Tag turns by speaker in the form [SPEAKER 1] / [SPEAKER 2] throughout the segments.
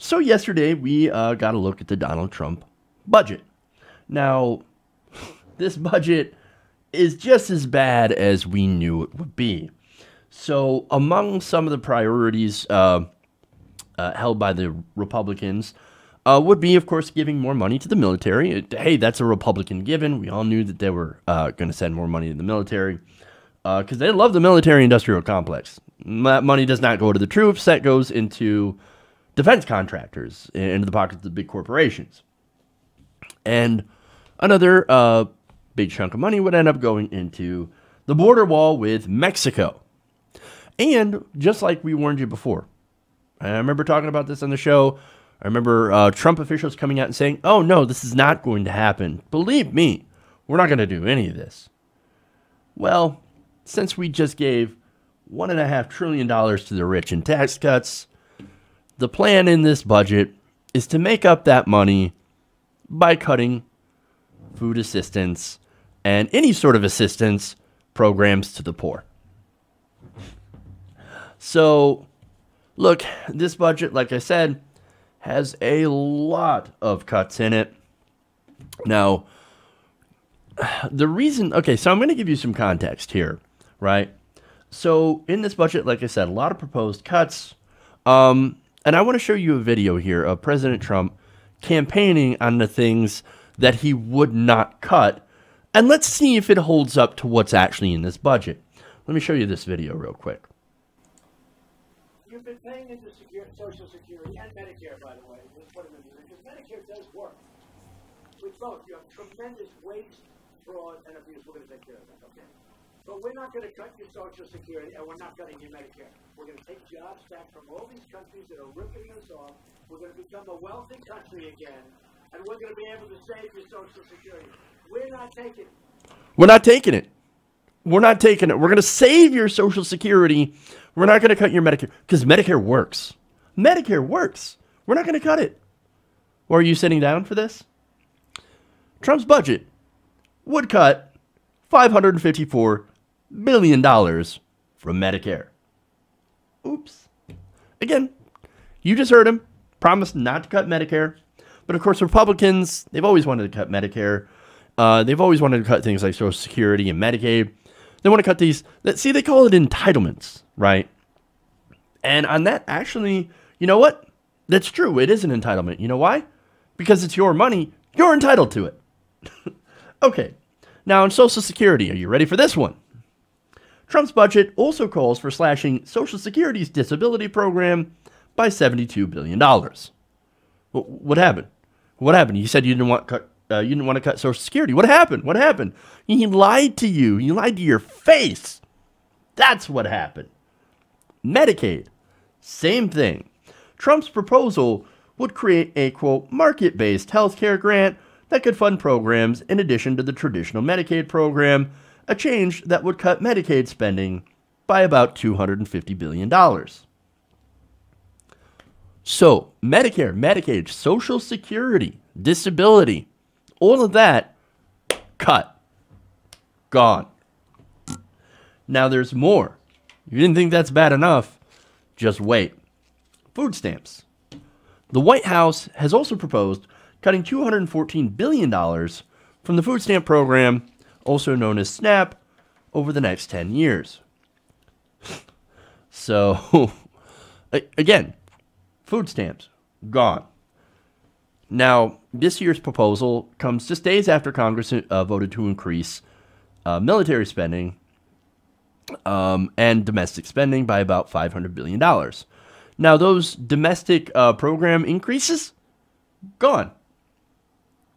[SPEAKER 1] So yesterday we got a look at the Donald Trump budget. Now, this budget is just as bad as we knew it would be. So among some of the priorities held by the Republicans would be, of course, giving more money to the military. Hey, that's a Republican given. We all knew that they were going to send more money to the military because they love the military-industrial complex. That money does not go to the troops. That goes into defense contractors, into the pockets of the big corporations. And another big chunk of money would end up going into the border wall with Mexico. And just like we warned you before, I remember talking about this on the show. I remember Trump officials coming out and saying, oh, no, this is not going to happen. Believe me, we're not going to do any of this. Well, since we just gave $1.5 trillion to the rich in tax cuts, the plan in this budget is to make up that money by cutting food assistance and any sort of assistance programs to the poor. So, look, this budget, like I said, has a lot of cuts in it. Now, the reason, okay, so I'm going to give you some context here, right? So, in this budget, like I said, a lot of proposed cuts. And I want to show you a video here of President Trump campaigning on the things that he would not cut. And let's see if it holds up to what's actually in this budget. Let me show you this video real quick.
[SPEAKER 2] You've been paying into Social Security and Medicare, by the way. Because Medicare does work. With both, you have tremendous waste, fraud, and abuse. We're going to take care of that, okay? But we're not going to cut your Social Security, and we're not cutting your Medicare. We're going to take jobs back from all these countries that are ripping us off. We're going to become a wealthy country again, and we're going to be able to save your Social Security. We're not taking it.
[SPEAKER 1] We're not taking it. We're not taking it. We're going to save your Social Security. We're not going to cut your Medicare because Medicare works. Medicare works. We're not going to cut it. Or are you sitting down for this? Trump's budget would cut $554 billion from Medicare. Oops. Again, you just heard him. Promised not to cut Medicare. But of course, Republicans, they've always wanted to cut Medicare. They've always wanted to cut things like Social Security and Medicaid. They want to cut these. See, they call it entitlements, right? And on that, actually, you know what? That's true. It is an entitlement. You know why? Because it's your money. You're entitled to it. Okay. Now, on Social Security, are you ready for this one? Trump's budget also calls for slashing Social Security's disability program by $72 billion. What happened? What happened? You said you didn't want to cut Social Security. What happened? What happened? He lied to you. He lied to your face. That's what happened. Medicaid, same thing. Trump's proposal would create a, quote, market-based healthcare grant that could fund programs in addition to the traditional Medicaid program, a change that would cut Medicaid spending by about $250 billion. So, Medicare, Medicaid, Social Security, disability, all of that, cut. Gone. Now there's more. You didn't think that's bad enough? Just wait. Food stamps. The White House has also proposed cutting $214 billion from the food stamp program, also known as SNAP, over the next 10 years. So, again, food stamps, gone. Now, this year's proposal comes just days after Congress voted to increase military spending and domestic spending by about $500 billion. Now, those domestic program increases, gone.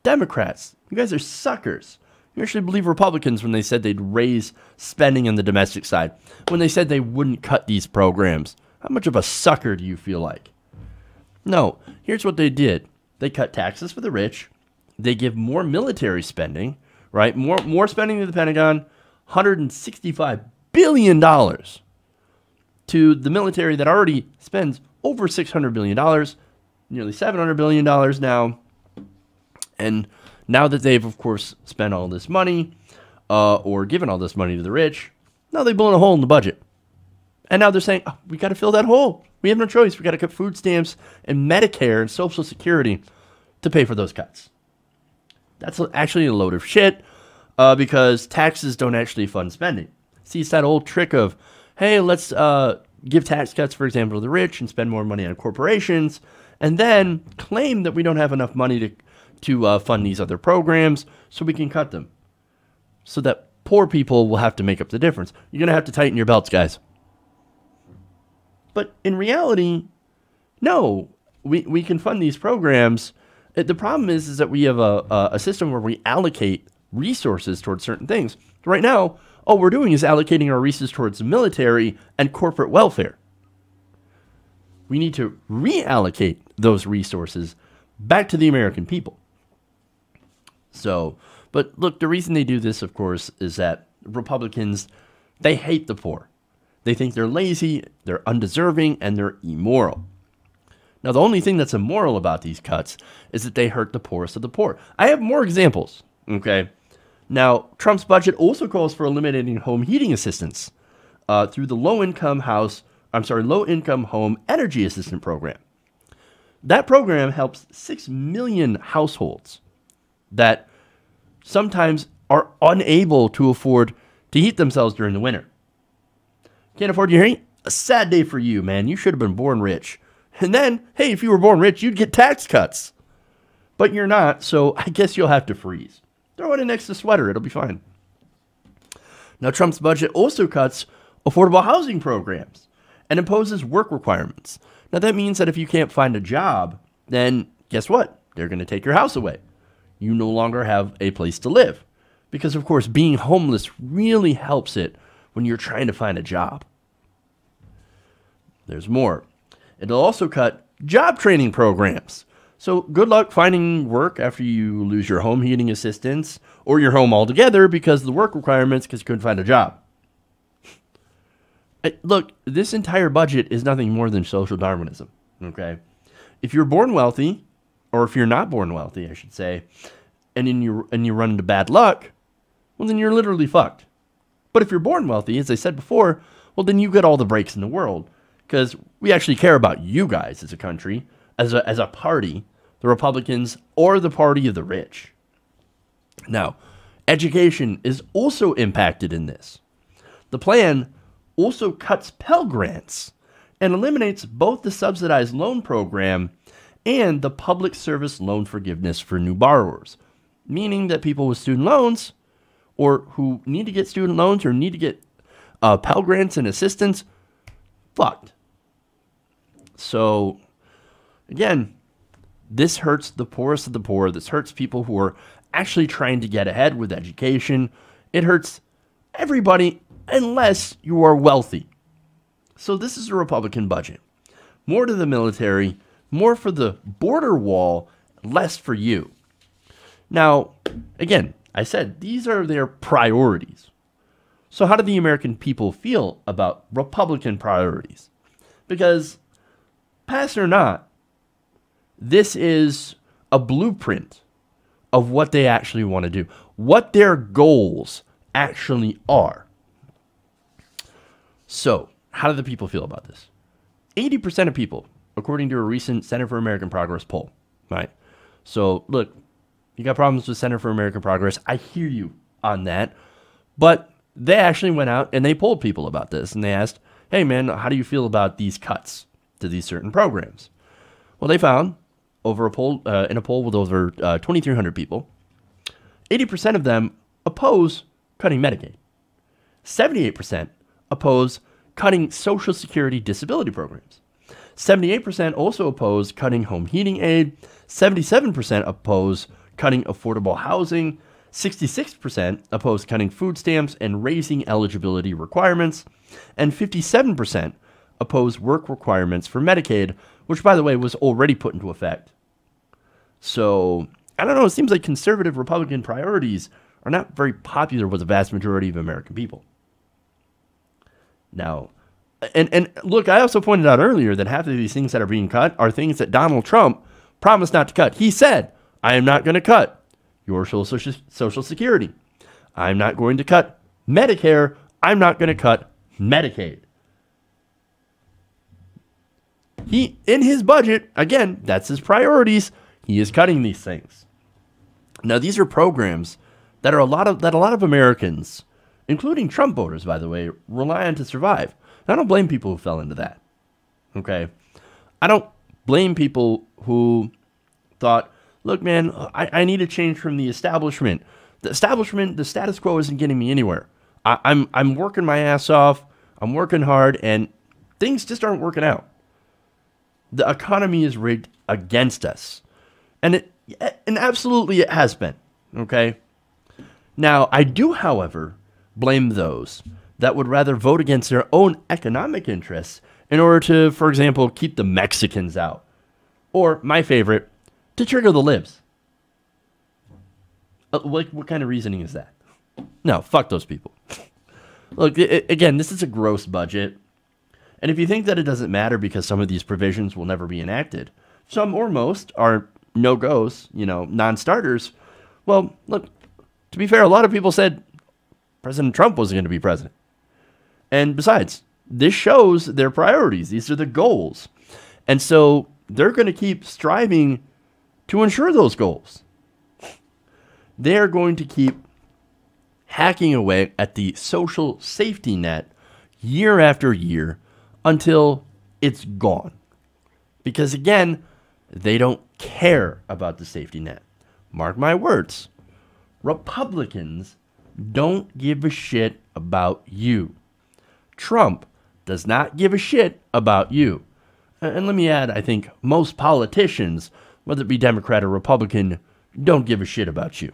[SPEAKER 1] Democrats, you guys are suckers. You actually believe Republicans when they said they'd raise spending on the domestic side, when they said they wouldn't cut these programs. How much of a sucker do you feel like? No, here's what they did. They cut taxes for the rich. They give more military spending, right? More spending to the Pentagon, $165 billion to the military that already spends over $600 billion, nearly $700 billion now. And now that they've, of course, spent all this money or given all this money to the rich, now they've blown a hole in the budget. And now they're saying, oh, we got to fill that hole. We have no choice. We got to cut food stamps and Medicare and Social Security to pay for those cuts. That's actually a load of shit because taxes don't actually fund spending. See, it's that old trick of, hey, let's give tax cuts, for example, to the rich and spend more money on corporations, and then claim that we don't have enough money to fund these other programs so we can cut them. So that poor people will have to make up the difference. You're going to have to tighten your belts, guys. But in reality, no, we can fund these programs. The problem is that we have a system where we allocate resources towards certain things. Right now, all we're doing is allocating our resources towards the military and corporate welfare. We need to reallocate those resources back to the American people. So, but look, the reason they do this, of course, is that Republicans, they hate the poor. They think they're lazy, they're undeserving, and they're immoral. Now, the only thing that's immoral about these cuts is that they hurt the poorest of the poor. I have more examples, okay? Now, Trump's budget also calls for eliminating home heating assistance through the low-income home energy assistance program. That program helps 6 million households that sometimes are unable to afford to heat themselves during the winter. Can't afford your heat? A sad day for you, man. You should have been born rich. And then, hey, if you were born rich, you'd get tax cuts. But you're not, so I guess you'll have to freeze. Throw it in next to sweater. It'll be fine. Now, Trump's budget also cuts affordable housing programs and imposes work requirements. Now, that means that if you can't find a job, then guess what? They're going to take your house away. You no longer have a place to live. Because, of course, being homeless really helps it when you're trying to find a job. There's more. It'll also cut job training programs. So good luck finding work after you lose your home heating assistance or your home altogether because of the work requirements because you couldn't find a job. Look, this entire budget is nothing more than social Darwinism, okay? If you're born wealthy, or if you're not born wealthy, I should say, and you run into bad luck, well, then you're literally fucked. But if you're born wealthy, as I said before, well, then you get all the breaks in the world because we actually care about you guys as a country, as a party, the Republicans or the party of the rich. Now, education is also impacted in this. The plan also cuts Pell Grants and eliminates both the subsidized loan program and the public service loan forgiveness for new borrowers, meaning that people with student loans or who need to get student loans or need to get Pell Grants and assistance, fucked. So, again, this hurts the poorest of the poor. This hurts people who are actually trying to get ahead with education. It hurts everybody unless you are wealthy. So this is a Republican budget. More to the military, more for the border wall, less for you. Now, again, I said these are their priorities. So how do the American people feel about Republican priorities? Because, pass or not, this is a blueprint of what they actually want to do, what their goals actually are. So, how do the people feel about this? 80% of people, according to a recent Center for American Progress poll, right? So, look, you got problems with Center for American Progress. I hear you on that. But they actually went out and they polled people about this. And they asked, hey, man, how do you feel about these cuts to these certain programs? Well, they found over a poll, in a poll with over 2,300 people, 80% of them oppose cutting Medicaid. 78% oppose cutting Social Security disability programs. 78% also oppose cutting home heating aid. 77% oppose cutting affordable housing. 66% oppose cutting food stamps and raising eligibility requirements. And 57% oppose work requirements for Medicaid, which, by the way, was already put into effect. So, I don't know, it seems like conservative Republican priorities are not very popular with the vast majority of American people. Now, and look, I also pointed out earlier that half of these things that are being cut are things that Donald Trump promised not to cut. He said, I am not going to cut your Social Security. I'm not going to cut Medicare. I'm not going to cut Medicaid. He, in his budget, again, that's his priorities. He is cutting these things. Now, these are programs that a lot of Americans, including Trump voters, by the way, rely on to survive. And I don't blame people who fell into that. Okay? I don't blame people who thought, look, man, I need a change from the establishment. The establishment, the status quo isn't getting me anywhere. I'm working my ass off. I'm working hard, and things just aren't working out. The economy is rigged against us. And absolutely it has been. Okay? Now, I do, however, blame those that would rather vote against their own economic interests in order to, for example, keep the Mexicans out. Or, my favorite, to trigger the libs. What kind of reasoning is that? No, fuck those people. Look, again, this is a gross budget. And if you think that it doesn't matter because some of these provisions will never be enacted, some or most are no-goes, non-starters, well, look, to be fair, a lot of people said President Trump wasn't going to be president. And besides, this shows their priorities. These are the goals. And so they're going to keep striving to ensure those goals. They're going to keep hacking away at the social safety net year after year until it's gone. Because again, they don't care about the safety net. Mark my words. Republicans don't give a shit about you. Trump does not give a shit about you. And let me add, I think most politicians, whether it be Democrat or Republican, don't give a shit about you.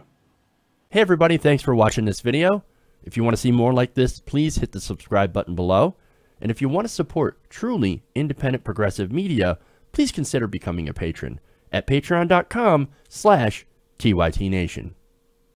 [SPEAKER 1] Hey everybody, thanks for watching this video. If you want to see more like this, please hit the subscribe button below. And if you want to support truly independent progressive media, please consider becoming a patron at patreon.com/TYTNation.